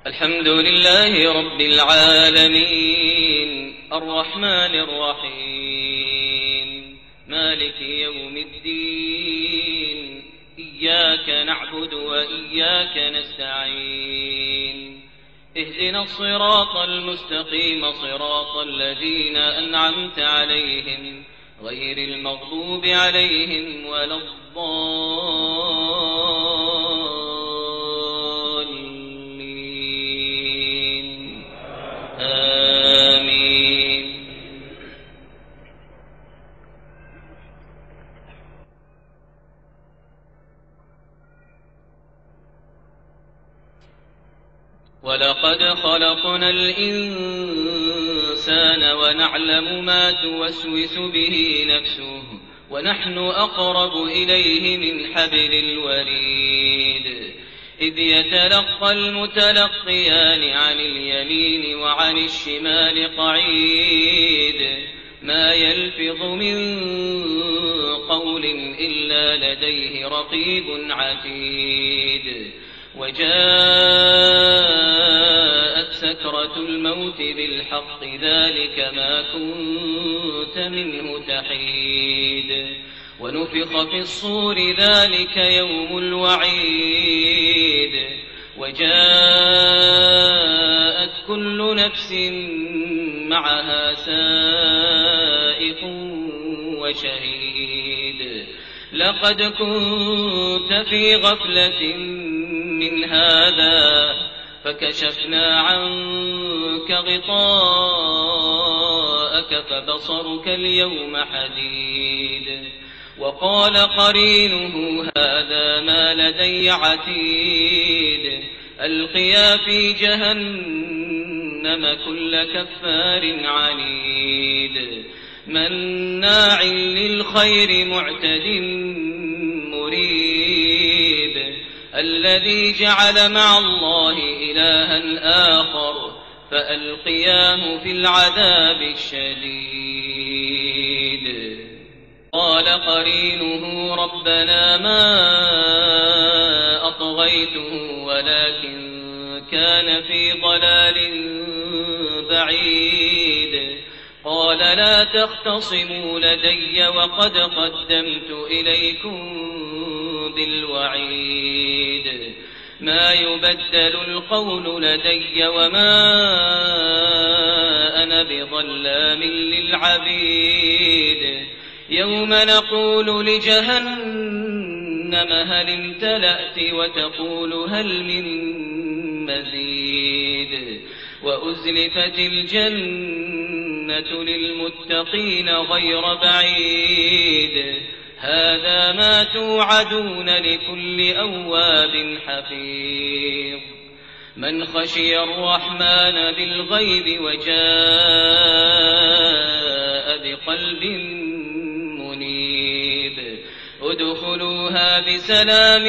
الحمد لله رب العالمين الرحمن الرحيم مالك يوم الدين إياك نعبد وإياك نستعين اهدنا الصراط المستقيم صراط الذين أنعمت عليهم غير المغضوب عليهم ولا الضالين آمين. ولقد خلقنا الإنسان ونعلم ما توسوس به نفسه ونحن أقرب إليه من حبل الوريد إذ يتلقى المتلقيان عن اليمين وعن الشمال قعيد ما يلفظ من قول إلا لديه رقيب عتيد وجاءت سكرة الموت بالحق ذلك ما كنت منه تحيد ونفخ في الصور ذلك يوم الوعيد وجاءت كل نفس معها سائق وشهيد لقد كنت في غفلة من هذا فكشفنا عنك غطاءك فبصرك اليوم حديد وقال قرينه هذا ما لدي عتيد ألقيا في جهنم كل كفار عنيد مناع للخير معتد مريب الذي جعل مع الله إلها آخر فألقياه في العذاب الشديد قال قرينه ربنا ما أطغيته ولكن كان في ضلال بعيد قال لا تختصموا لدي وقد قدمت إليكم بالوعيد ما يبدل القول لدي وما أنا بظلام للعبيد يوم نقول لجهنم هل امتلأت وتقول هل من مزيد وأزلفت الجنة للمتقين غير بعيد هذا ما توعدون لكل أواب حفيظ من خشي الرحمن بالغيب وجاء بقلب منيب ادخلوها بسلام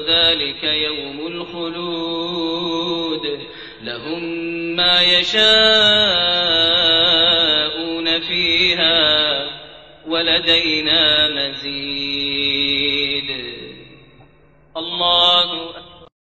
ذلك يوم الخلود لهم ما يشاءون فيها ولدينا مزيد الله